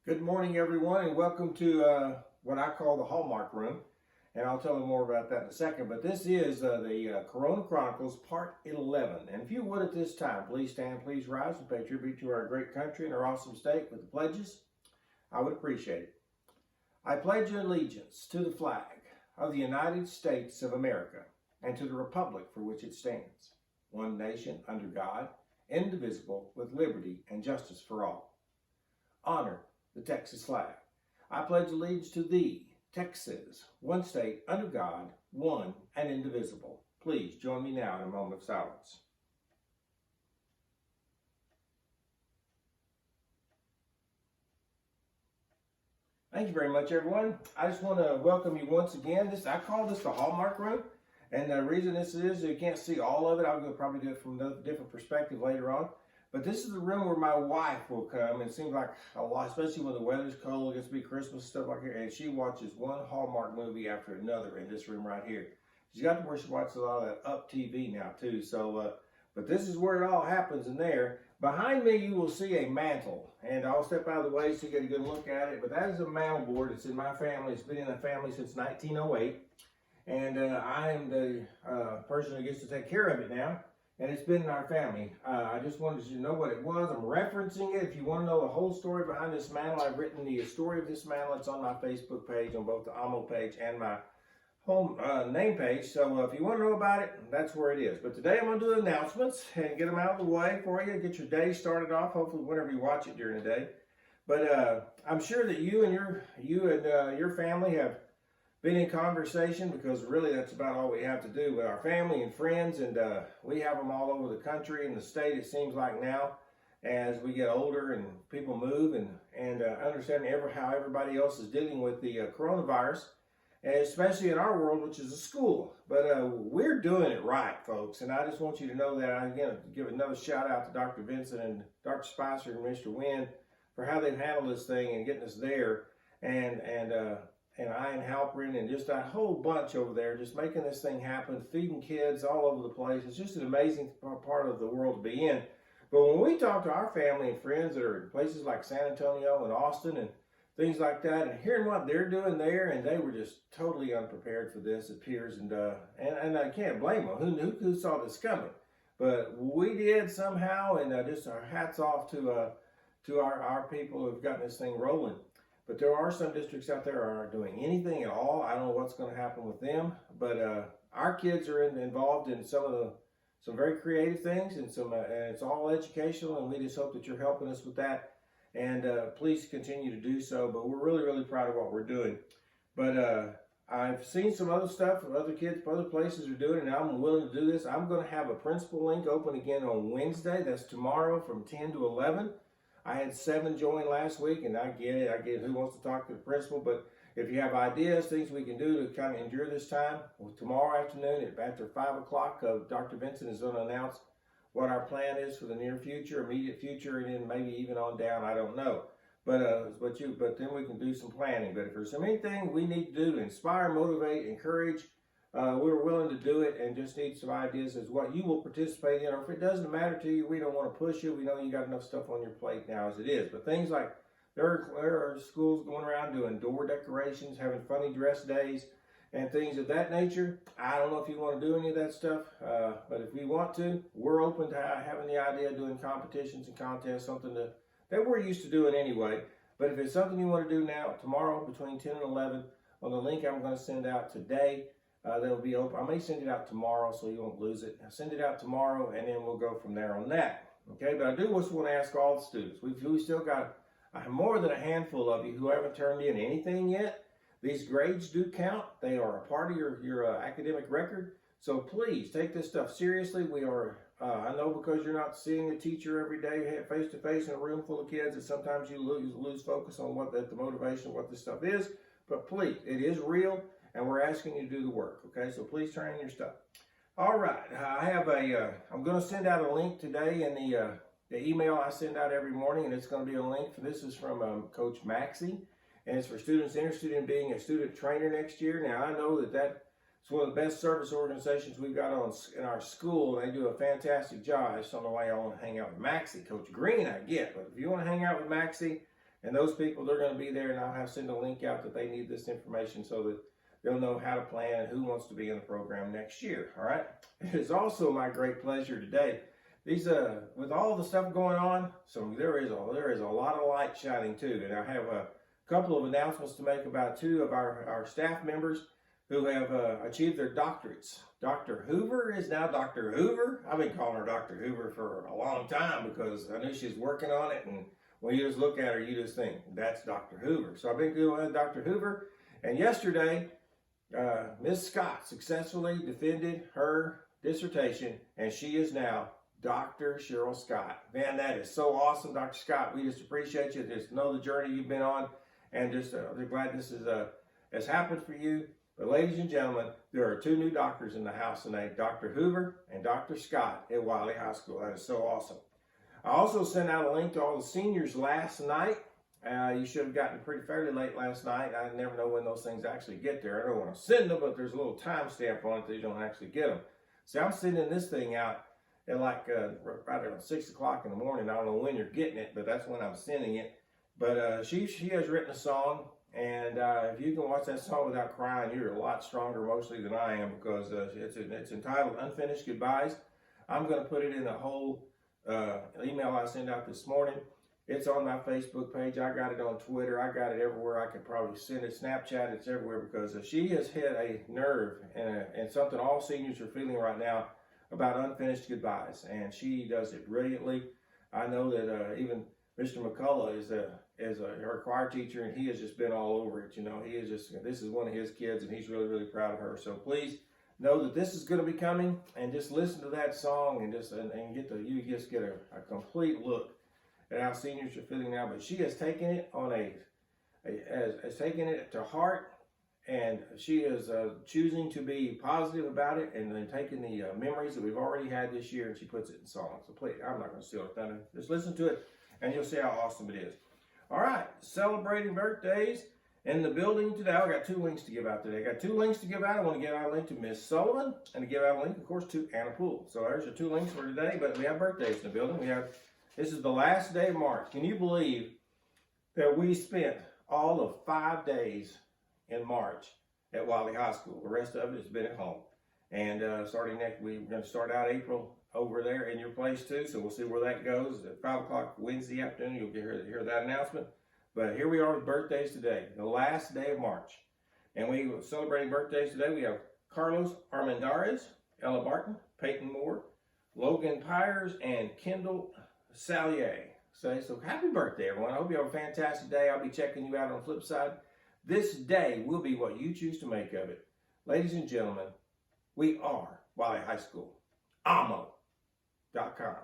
Good morning, everyone, and welcome to what I call the Hallmark Room. And I'll tell you more about that in a second. But this is the Corona Chronicles Part 11. And if you would at this time, please stand, please rise, and pay tribute to our great country and our awesome state with the pledges. I would appreciate it. I pledge allegiance to the flag of the United States of America and to the republic for which it stands, one nation under God, indivisible, with liberty and justice for all. Honor the Texas flag. I pledge allegiance to thee, Texas, one state under God, one and indivisible. Please join me now in a moment of silence. Thank you very much, everyone. I just want to welcome you once again. I call this the Hallmark Room, and the reason this is you can't see all of it. I'll probably do it from a different perspective later on. But this is the room where my wife will come. It seems like a lot, especially when the weather's cold, it gets to be Christmas, stuff like that. And she watches one Hallmark movie after another in this room right here. She's got to where she watches a lot of that Up TV now too. So, but this is where it all happens in there. Behind me, you will see a mantle. And I'll step out of the way so you get a good look at it. But that is a mantle board. It's in my family. It's been in the family since 1908. And I am the person who gets to take care of it now. And it's been in our family. I just wanted you to know what it was. I'm referencing it. If you want to know the whole story behind this mantle, I've written the story of this mantle. It's on my Facebook page, on both the AMO page and my home name page. So if you want to know about it, that's where it is. But today I'm going to do announcements and get them out of the way for you. Get your day started off, hopefully whenever you watch it during the day. But I'm sure that you and your family have been in conversation, because really that's about all we have to do with our family and friends, and we have them all over the country and the state, it seems like now, as we get older and people move and understand how everybody else is dealing with the coronavirus, and especially in our world, which is a school. But we're doing it right, folks, and I just want you to know that. I'm going to give another shout out to Dr. Vincent and Dr. Spicer and Mr. Wynn for how they've handled this thing and getting us there, and Ian Halperin and just a whole bunch over there, just making this thing happen, feeding kids all over the place. It's just an amazing part of the world to be in. But when we talk to our family and friends that are in places like San Antonio and Austin and things like that, and hearing what they're doing there, and they were just totally unprepared for this, it appears, and I can't blame them. Who saw this coming? But we did somehow, and just our hats off to our people who've gotten this thing rolling. But there are some districts out there that aren't doing anything at all. I don't know what's going to happen with them. But our kids are involved in some very creative things, and it's all educational. And we just hope that you're helping us with that. And please continue to do so. But we're really, really proud of what we're doing. But I've seen some other stuff that other kids, other places are doing, and I'm willing to do this. I'm going to have a principal link open again on Wednesday. That's tomorrow from 10 to 11. I had 7 join last week, and I get it. I get who wants to talk to the principal. But if you have ideas, things we can do to kind of endure this time, well, tomorrow afternoon after 5 o'clock, Dr. Vincent is going to announce what our plan is for the near future, immediate future, and then maybe even on down. I don't know. But then we can do some planning. But if there's anything we need to do to inspire, motivate, encourage, we're willing to do it, and just need some ideas as what you will participate in. Or if it doesn't matter to you, we don't want to push you. We know you got enough stuff on your plate now as it is. But things like there are schools going around doing door decorations, having funny dress days, and things of that nature. I don't know if you want to do any of that stuff, but if we want to, we're open to having the idea of doing competitions and contests, something that we're used to doing anyway. But if it's something you want to do now, tomorrow between 10 and 11, on the link I'm going to send out today, that'll be open. I may send it out tomorrow so you won't lose it. I'll send it out tomorrow, and then we'll go from there on that. Okay, but I do just want to ask all the students. We've still got more than a handful of you who haven't turned in anything yet. These grades do count. They are a part of your academic record. So please take this stuff seriously. We are, I know because you're not seeing a teacher every day face to face in a room full of kids, that sometimes you lose focus on what the motivation, what this stuff is. But please, it is real. And we're asking you to do the work, okay? So please turn in your stuff. All right, I have I'm going to send out a link today in the email I send out every morning, and it's going to be a link. This is from Coach Maxey, and it's for students interested in being a student trainer next year. Now, I know that's one of the best service organizations we've got in our school. They do a fantastic job. I just don't know why y'all want to hang out with Maxey. Coach Green, I get, but if you want to hang out with Maxey And those people, they're going to be there, and I'll send a link out that they need this information so that they'll know how to plan and who wants to be in the program next year. All right. It is also my great pleasure today. With all the stuff going on, so there is a lot of light shining too. And I have a couple of announcements to make about two of our staff members who have achieved their doctorates. Dr. Hoover is now Dr. Hoover. I've been calling her Dr. Hoover for a long time because I knew she was working on it, and when you just look at her, you just think, that's Dr. Hoover. So I've been doing Dr. Hoover, and yesterday, Ms. Scott successfully defended her dissertation, and she is now Dr. Cheryl Scott. Man, that is so awesome, Dr. Scott. We just appreciate you. Just know the journey you've been on, and just we're glad this has happened for you. But ladies and gentlemen, there are two new doctors in the house tonight, Dr. Hoover and Dr. Scott at Wiley High School. That is so awesome. I also sent out a link to all the seniors last night. You should have gotten fairly late last night. I never know when those things actually get there. I don't want to send them, but there's a little timestamp on it that you don't actually get them. See, I'm sending this thing out at like right around 6 o'clock in the morning. I don't know when you're getting it, but that's when I'm sending it. But she has written a song, and if you can watch that song without crying, you're a lot stronger mostly than I am, because it's entitled Unfinished Goodbyes. I'm going to put it in the whole email I sent out this morning. It's on my Facebook page. I got it on Twitter. I got it everywhere. I could probably send it. Snapchat, it's everywhere, because she has hit a nerve and something all seniors are feeling right now about unfinished goodbyes. And she does it brilliantly. I know that even Mr. McCullough is her choir teacher, and he has just been all over it. You know, this is one of his kids, and he's really, really proud of her. So please know that this is going to be coming, and just listen to that song and you just get a complete look at how seniors are feeling now. But she has taken it has taken it to heart, and she is choosing to be positive about it, and then taking the memories that we've already had this year, and she puts it in song. So please, I'm not going to steal her thunder. Just listen to it, and you'll see how awesome it is. All right, celebrating birthdays in the building today. I got two links to give out today. I got two links to give out. I want to give out a link to Miss Sullivan, and to give out a link, of course, to Anna Poole. So there's your two links for today. But we have birthdays in the building. This is the last day of March. Can you believe that we spent all of 5 days in March at Wiley High School? The rest of it has been at home. And starting next, we're going to start out April over there in your place too. So we'll see where that goes. At 5 o'clock Wednesday afternoon, you'll hear that announcement. But here we are with birthdays today, the last day of March. And we are celebrating birthdays today. We have Carlos Armendariz, Ella Barton, Peyton Moore, Logan Pyers, and Kendall Salier. So happy birthday, everyone. I hope you have a fantastic day. I'll be checking you out on the flip side. This day will be what you choose to make of it. Ladies and gentlemen, we are Wiley High School. AMO.com.